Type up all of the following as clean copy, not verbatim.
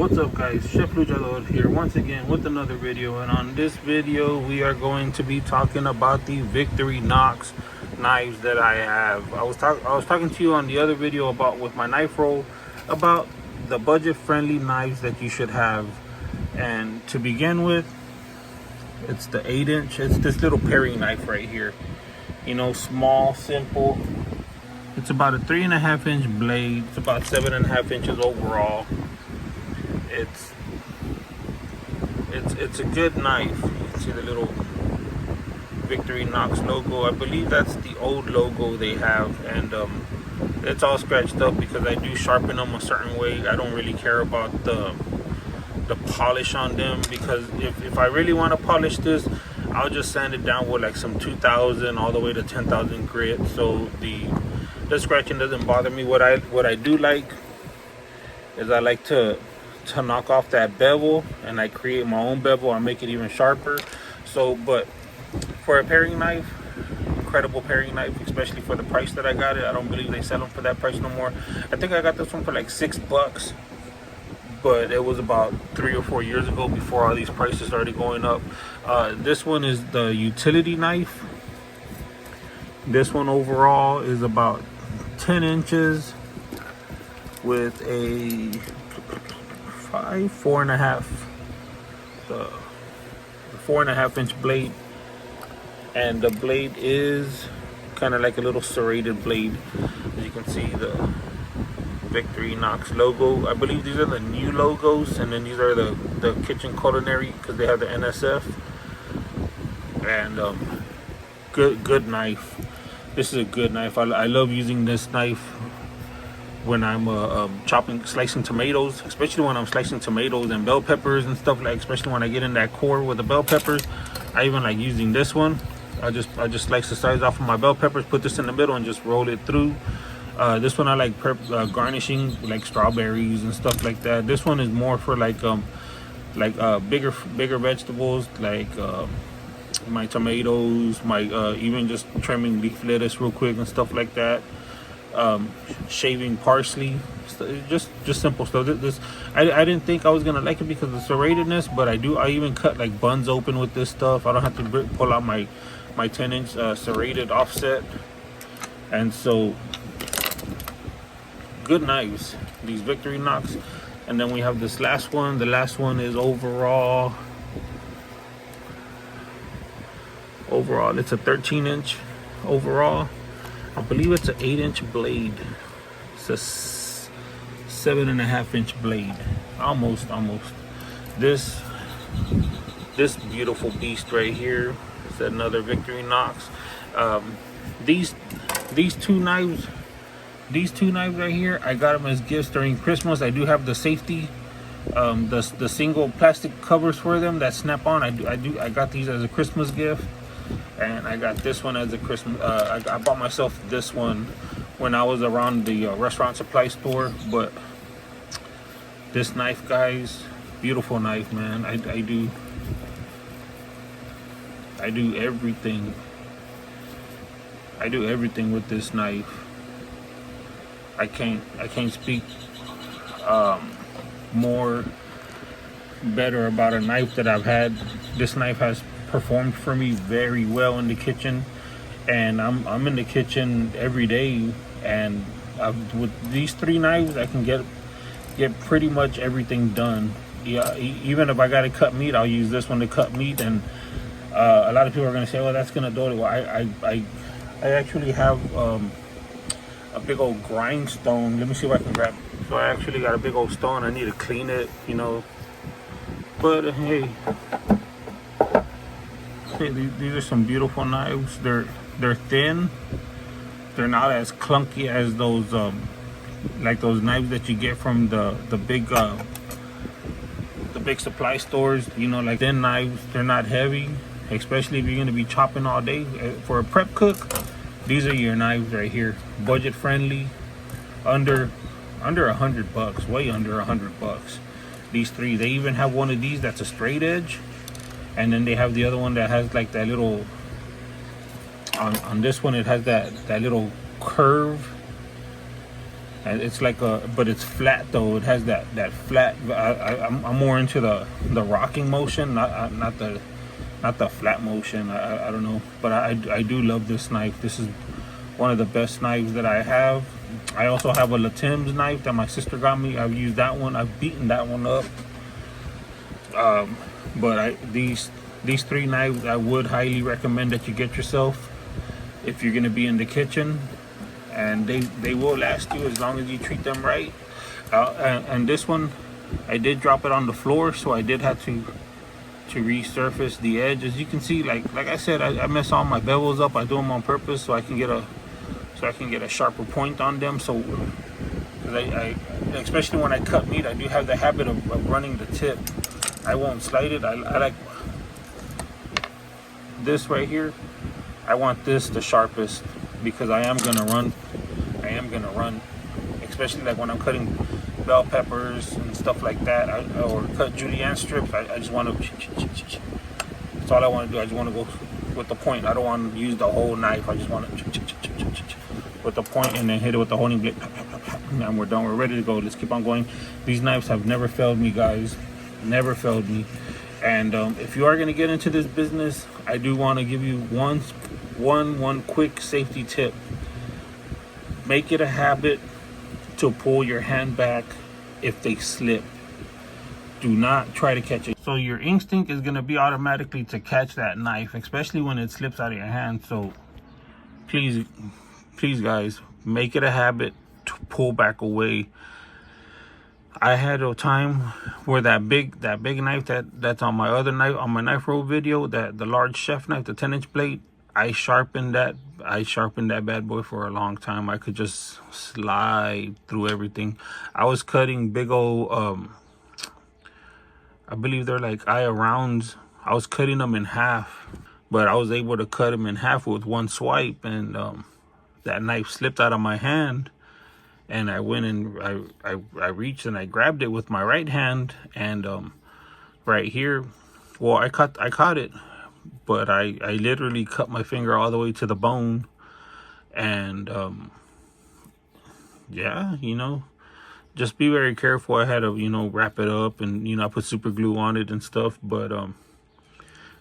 What's up guys, Chef Luchador here once again with another video, and on this video we are going to be talking about the Victorinox knives that I have. I was talking to you on the other video about with my knife roll about the budget friendly knives that you should have. And to begin with, it's the 8-inch. It's this little paring knife right here, you know, small, simple. It's about a 3.5-inch blade. It's about 7.5 inches overall. It's a good knife. You can see the little Victorinox logo. I believe that's the old logo they have, and it's all scratched up because I do sharpen them a certain way. I don't really care about the polish on them, because if I really want to polish this, I'll just sand it down with like some 2000 all the way to 10,000 grit, so the scratching doesn't bother me. What I do like is I like to knock off that bevel, and I create my own bevel. I make it even sharper. So, but for a paring knife, incredible paring knife, especially for the price that I got it. I don't believe they sell them for that price no more. I think I got this one for like $6, but it was about 3 or 4 years ago before all these prices started going up. This one is the utility knife. This one overall is about 10 inches with a 4.5 inch blade, and the blade is kind of like a little serrated blade. As you can see, the Victorinox logo. I believe these are the new logos, and then these are the kitchen culinary, because they have the NSF. And good knife. This is a good knife. I love using this knife when I'm slicing tomatoes, especially when I'm slicing tomatoes and bell peppers and stuff, like, especially when I get in that core with the bell peppers. I even like using this one. I just slice the sides off of my bell peppers, put this in the middle, and just roll it through. This one I like garnishing like strawberries and stuff like that. This one is more for bigger vegetables, like my tomatoes, my even just trimming leaf lettuce real quick and stuff like that. Shaving parsley, just simple stuff. I didn't think I was gonna like it because of the serratedness, but I even cut like buns open with this stuff. I don't have to pull out my 10-inch serrated offset. And so, good knives, these Victorinox. And then we have this last one. The last one is overall it's a 13-inch overall. I believe it's an 8-inch blade. It's a 7.5-inch blade. Almost. This beautiful beast right here is another Victorinox. These two knives right here, I got them as gifts during Christmas. I do have the safety, the single plastic covers for them that snap on. I got these as a Christmas gift. And I got this one as a Christmas. I bought myself this one when I was around the restaurant supply store. But this knife, guys, beautiful knife, man. I do everything. I do everything with this knife. I can't speak more better about a knife that I've had. This knife has performed for me very well in the kitchen, and I'm in the kitchen every day, and with these 3 knives I can get pretty much everything done. Yeah, even if I gotta cut meat, I'll use this one to cut meat. And a lot of people are gonna say, well, that's gonna do it. Well, I actually have a big old grindstone. Let me see if I can grab it. So I actually got a big old stone. I need to clean it, you know, but hey, these are some beautiful knives. They're thin. They're not as clunky as those like those knives that you get from the big supply stores. You know, like thin knives. They're not heavy, especially if you're gonna be chopping all day. For a prep cook, these are your knives right here. Budget friendly, under $100, way under $100. These 3. They even have one of these that's a straight edge. And then they have the other one that has like that little, on this one it has that little curve and it's like but it's flat though. It has that flat. I'm more into the rocking motion, not the flat motion. I don't know, but I do love this knife. This is one of the best knives that I have. I also have a Latim's knife that my sister got me. I've used that one. I've beaten that one up. But these three knives I would highly recommend that you get yourself if you're gonna be in the kitchen, and they will last you as long as you treat them right. And this one, I did drop it on the floor, so I did have to resurface the edge. As you can see, like I said, I mess all my bevels up. I do them on purpose so I can get a sharper point on them. So I especially when I cut meat, I do have the habit of running the tip. I won't slide it. I like this right here. I want this the sharpest because I am gonna run, especially like when I'm cutting bell peppers and stuff like that, or cut julienne strips. I just want to. That's all I want to do. I just want to go with the point. I don't want to use the whole knife. I just want to with the point and then hit it with the honing blade. And we're done. We're ready to go. Let's keep on going. These knives have never failed me, guys. Never failed me. And if you are going to get into this business, I do want to give you one quick safety tip. Make it a habit to pull your hand back if they slip. Do not try to catch it. So your instinct is going to be automatically to catch that knife, especially when it slips out of your hand. So please guys, make it a habit to pull back away. I had a time where that big knife that's on my other knife, on my knife roll video, that the large chef knife, the 10-inch blade, I sharpened that bad boy for a long time. I could just slide through everything. I was cutting big old I believe they're like eye rounds. I was cutting them in half, but I was able to cut them in half with one swipe, and that knife slipped out of my hand, and I went and I reached and I grabbed it with my right hand, and right here, well, I caught it, but I literally cut my finger all the way to the bone. And yeah, just be very careful. I had to wrap it up, and I put super glue on it and stuff, but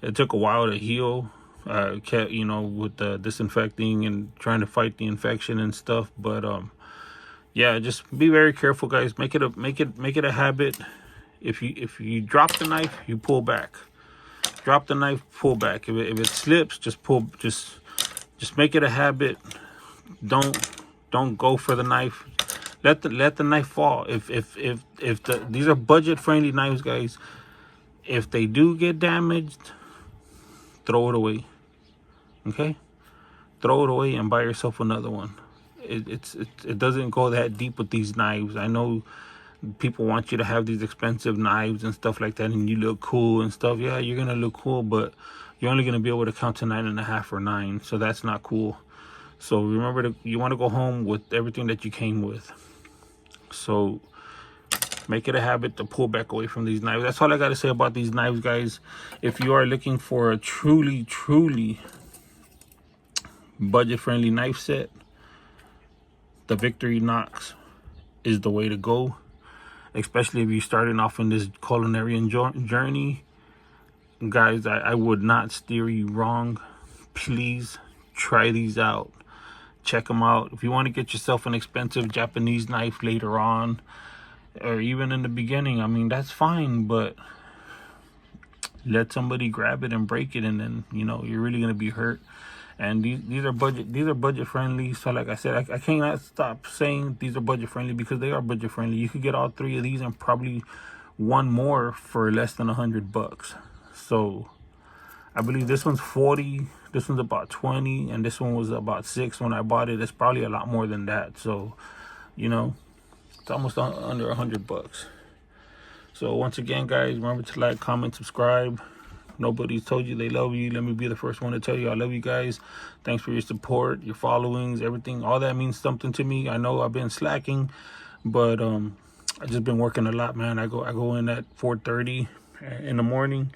it took a while to heal. Kept with the disinfecting and trying to fight the infection and stuff, but yeah, just be very careful, guys. Make it a habit. If you drop the knife, you pull back. Drop the knife, pull back. If it slips, just pull. Just make it a habit. Don't go for the knife. Let the knife fall. These are budget friendly knives, guys. If they do get damaged, throw it away. Okay, throw it away and buy yourself another one. It doesn't go that deep with these knives. I know people want you to have these expensive knives and stuff like that, and you look cool and stuff. Yeah, you're gonna look cool, but you're only gonna be able to count to 9.5 or 9, so that's not cool. So remember, you want to go home with everything that you came with. So make it a habit to pull back away from these knives. That's all I got to say about these knives, guys. If you are looking for a truly budget-friendly knife set, the Victorinox is the way to go. Especially if you're starting off in this culinary journey. Guys, I would not steer you wrong. Please try these out. Check them out. If you want to get yourself an expensive Japanese knife later on, or even in the beginning, I mean, that's fine, but let somebody grab it and break it, and then you're really gonna be hurt. And these are budget friendly. So like I said, I cannot stop saying these are budget friendly, because they are budget friendly. You could get all three of these and probably one more for less than $100. So I believe this one's 40, this one's about 20, and this one was about 6 when I bought it. It's probably a lot more than that. So it's almost under $100. So once again, guys, remember to like, comment, subscribe. Nobody's told you they love you. Let me be the first one to tell you I love you guys. Thanks for your support, your followings, everything. All that means something to me. I know I've been slacking, but I've just been working a lot, man. I go in at 4:30 in the morning,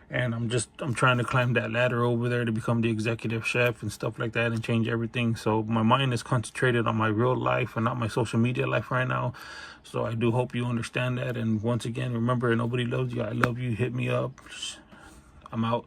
and I'm trying to climb that ladder over there to become the executive chef and stuff like that and change everything. So my mind is concentrated on my real life and not my social media life right now. So I do hope you understand that. And once again, remember, nobody loves you. I love you. Hit me up. I'm out.